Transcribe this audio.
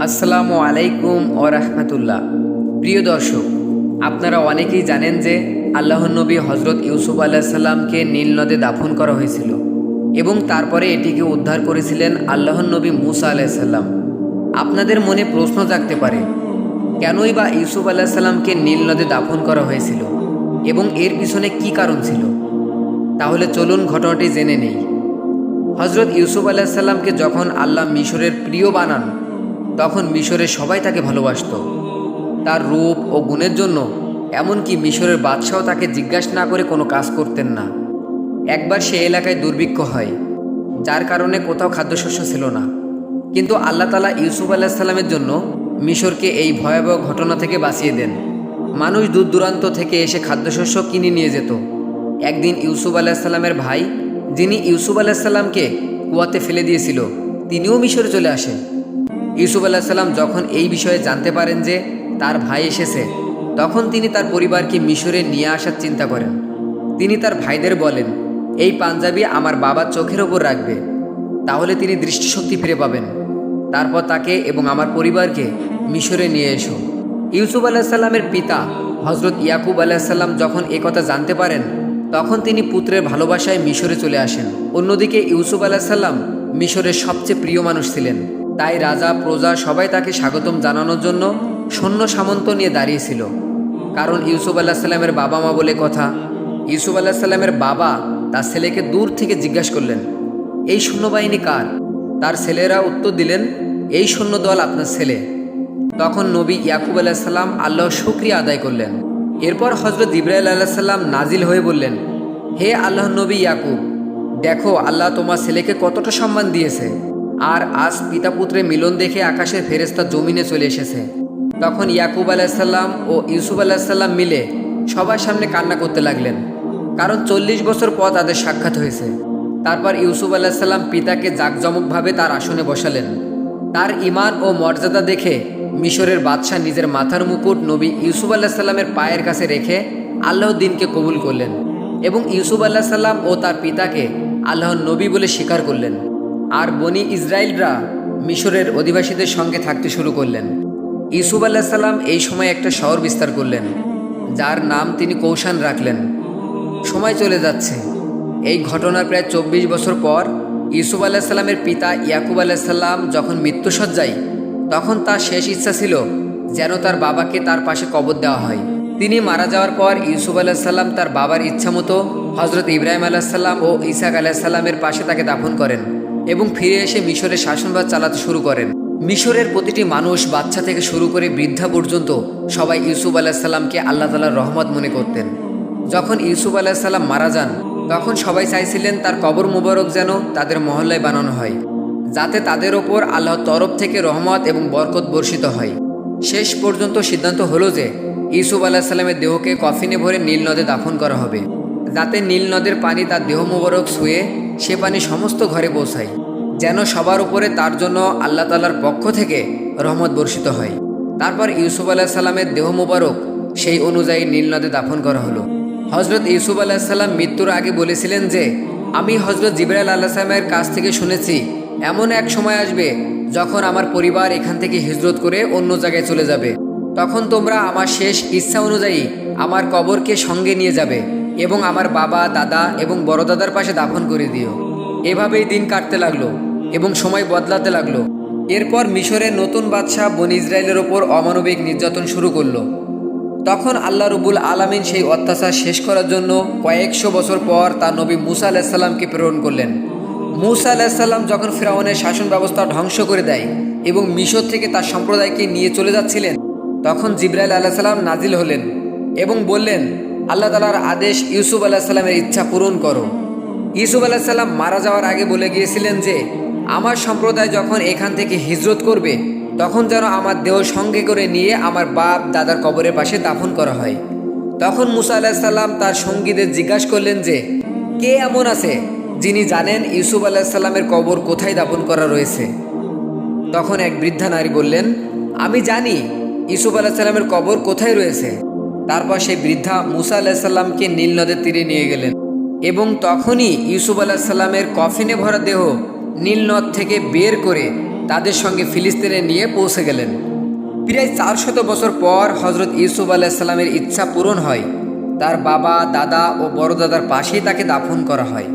আসসালামু আলাইকুম ও রাহমাতুল্লাহ। প্রিয় দর্শক, আপনারা অনেকেই জানেন যে আল্লাহর নবী হজরত ইউসুফ আলাইসাল্লামকে নীল নদে দাফন করা হয়েছিল এবং তারপরে এটিকে উদ্ধার করেছিলেন আল্লাহর নবী মুসা আলাইসাল্লাম। আপনাদের মনে প্রশ্ন জাগতে পারে, কেনই বা ইউসুফ আলাইসাল্লামকে নীল নদে দাফন করা হয়েছিল এবং এর পিছনে কি কারণ ছিল? তাহলে চলুন ঘটনাটি জেনে নেই। হজরত ইউসুফ আলাইসাল্লামকে যখন আল্লাহ মিশরের প্রিয় বানান, তখন মিশরের সবাই তাকে ভালোবাসত। তার রূপ ও গুণের জন্য এমনকি মিশরের বাদশাহ তাকে জিজ্ঞাসা না করে কোনো কাজ করতেন না। একবার সে এলাকায় দুর্ভিক্ষ হয়, যার কারণে কোথাও খাদ্যশস্য ছিল না। কিন্তু আল্লাহ তাআলা ইউসুফ আলাইসাল্লামের জন্য মিশরকে এই ভয়াবহ ঘটনা থেকে বাঁচিয়ে দেন। মানুষ দূর দূরান্ত থেকে এসে খাদ্যশস্য কিনে নিয়ে যেত। একদিন ইউসুফ আলাইসাল্লামের ভাই, যিনি ইউসুফ আলাইসাল্লামকে কুয়াতে ফেলে দিয়েছিল, তিনিও মিশরে চলে আসেন। ইউসুফ আলাইসাল্লাম যখন এই বিষয়ে জানতে পারেন যে তার ভাই এসেছে, তখন তিনি তার পরিবারকে মিশরে নিয়ে আসার চিন্তা করেন। তিনি তার ভাইদের বলেন, এই পাঞ্জাবি আমার বাবার চোখের ওপর রাখবে, তাহলে তিনি দৃষ্টিশক্তি ফিরে পাবেন। তারপর তাকে এবং আমার পরিবারকে মিশরে নিয়ে এসো। ইউসুফ আলাইসাল্লামের পিতা হজরত ইয়াকুব আলাইসাল্লাম যখন একথা জানতে পারেন, তখন তিনি পুত্রের ভালোবাসায় মিশরে চলে আসেন। অন্যদিকে ইউসুফ আলাইসাল্লাম মিশরের সবচেয়ে প্রিয় মানুষ ছিলেন, তাই রাজা প্রজা সবাই তাকে স্বাগতম জানানোর জন্য সৈন্য সামন্ত নিয়ে দাঁড়িয়েছিল। কারণ ইউসুফ আলাইসাল্লামের বাবা মা বলে কথা। ইউসুফ আলাইসাল্লামের বাবা তার ছেলেকে দূর থেকে জিজ্ঞাসা করলেন, এই সৈন্যবাহিনী কার? তার ছেলেরা উত্তর দিলেন, এই সৈন্যদল আপনার ছেলে। তখন নবী ইয়াকুব আলাইসাল্লাম আল্লাহর শুকরিয়া আদায় করলেন। এরপর হজরত ইব্রাহিম আলাইসাল্লাম নাজিল হয়ে বললেন, হে আল্লাহর নবী ইয়াকুব, দেখো আল্লাহ তোমার ছেলেকে কতটা সম্মান দিয়েছে, আর আজ পিতা পুত্রের মিলন দেখে আকাশের ফেরেশতা জমিনে চলে এসেছে। তখন ইয়াকুব আলাইসাল্লাম ও ইউসুফ আলাইসাল্লাম মিলে সবার সামনে কান্না করতে লাগলেন, কারণ 40 বছর পর তাদের সাক্ষাৎ হয়েছে। তারপর ইউসুফ আলাইসাল্লাম পিতাকে জাঁকজমকভাবে তার আসনে বসালেন। তার ঈমান ও মর্যাদা দেখে মিশরের বাদশাহ নিজের মাথার মুকুট নবী ইউসুফ আলাইসাল্লামের পায়ের কাছে রেখে আল্লাহর দ্বীনকে কবুল করলেন এবং ইউসুফ আলাইসাল্লাম ও তার পিতাকে আল্লাহর নবী বলে স্বীকার করলেন। আর বনি ইসরায়েলরা মিশরের অধিবাসীদের সঙ্গে থাকতে শুরু করলেন। ইউসুফ আলাইসাল্লাম এই সময় একটা শহর বিস্তার করলেন, যার নাম তিনি কৌশান রাখলেন। সময় চলে যাচ্ছে। এই ঘটনার প্রায় 24 বছর পর ইউসুফ আলাইসাল্লামের পিতা ইয়াকুব আলাইসাল্লাম যখন মৃত্যুসজ্জায়, তখন তার শেষ ইচ্ছা ছিল যেন তার বাবাকে তার পাশে কবর দেওয়া হয়। তিনি মারা যাওয়ার পর ইউসুফ আলাইসাল্লাম তার বাবার ইচ্ছা মতো হজরত ইব্রাহিম আলাইসাল্লাম ও ইসাক আলাইসাল্লামের পাশে তাকে দাফন করেন এবং ফিরে এসে মিশরের শাসনভার চালাতে শুরু করেন। মিশরের প্রতিটি মানুষ, বাচ্চা থেকে শুরু করে বৃদ্ধা পর্যন্ত, সবাই ইউসুফ আলাইসাল্লামকে আল্লাহ তাআলার রহমত মনে করতেন। যখন ইউসুফ আলাইসাল্লাম মারা যান, তখন সবাই চাইছিলেন তার কবর মুবারক যেন তাদের মহল্লায় বানানো হয়, যাতে তাদের ওপর আল্লাহর তরফ থেকে রহমত এবং বরকত বর্ষিত হয়। শেষ পর্যন্ত সিদ্ধান্ত হলো যে ইউসুফ আলাইসাল্লামের দেহকে কফিনে ভরে নীল নদে দাফন করা হবে, যাতে নীল নদের পানি তার দেহ মুবারক ছুঁয়ে সে পানি সমস্ত ঘরে পৌঁছায়, যেন সবার উপরে তার জন্য আল্লাহ তাআলার পক্ষ থেকে রহমত বর্ষিত হয়। তারপর ইউসুফ আলাইসাল্লামের দেহ মুবারক সেই অনুযায়ী নীল নদে দাফন করা হলো। হজরত ইউসুফ আলাইসাল্লাম মৃত্যুর আগে বলেছিলেন যে, আমি হজরত জিবরাইল আলাইহিসসালামের কাছ থেকে শুনেছি এমন এক সময় আসবে যখন আমার পরিবার এখান থেকে হিজরত করে অন্য জায়গায় চলে যাবে। তখন তোমরা আমার শেষ ইচ্ছা অনুযায়ী আমার কবরকে সঙ্গে নিয়ে যাবে এবং আমার বাবা, দাদা এবং বড় দাদার পাশে দাফন করে দিও। এভাবেই দিন কাটতে লাগলো এবং সময় বদলাতে লাগলো। এরপর মিশরের নতুন বাদশাহ বনি ইসরায়েলের ওপর অমানবিক নির্যাতন শুরু করলো। তখন আল্লাহ রব্বুল আলামিন সেই অত্যাচার শেষ করার জন্য কয়েকশো বছর পর তার নবী মুসা আলাইসাল্লামকে প্রেরণ করলেন। মুসা আলাইসাল্লাম যখন ফিরআউনের শাসন ব্যবস্থা ধ্বংস করে দেয় এবং মিশর থেকে তার সম্প্রদায়কে নিয়ে চলে যাচ্ছিলেন, তখন জিবরাইল আলাইসাল্লাম নাজিল হলেন এবং বললেন, আল্লাহ তাআলার আদেশ, ইউসুফ আলাইসাল্লামের ইচ্ছা পূরণ করো। ইউসুফ আলাইসাল্লাম মারা যাওয়ার আগে বলে গিয়েছিলেন যে, আমার সম্প্রদায় যখন এখান থেকে হিজরত করবে, তখন যেন আমার দেহ সঙ্গে করে নিয়ে আমার বাপ দাদার কবরের পাশে দাফন করা হয়। তখন মুসা আলাইসাল্লাম তার সঙ্গীদের জিজ্ঞাসা করলেন যে, কে এমন আছে যিনি জানেন ইউসুফ আলাইসাল্লামের কবর কোথায় দাফন করা রয়েছে? তখন এক বৃদ্ধা নারী বললেন, আমি জানি ইউসুফ আলাইসাল্লামের কবর কোথায় রয়েছে। তারপর সেই বৃদ্ধা মুসা আলাইসাল্লামকে নীল নদের তীরে নিয়ে গেলেন এবং তখনই ইউসুফ আলাইসাল্লামের কফিনে ভরা দেহ নীল নদ থেকে বের করে তাদের সঙ্গে ফিলিস্তিনে নিয়ে পৌঁছে গেলেন। প্রায় 400 বছর পর হজরত ইউসুফ আলাইসাল্লামের ইচ্ছা পূরণ হয়। তার বাবা, দাদা ও বড় দাদার পাশেই তাকে দাফন করা হয়।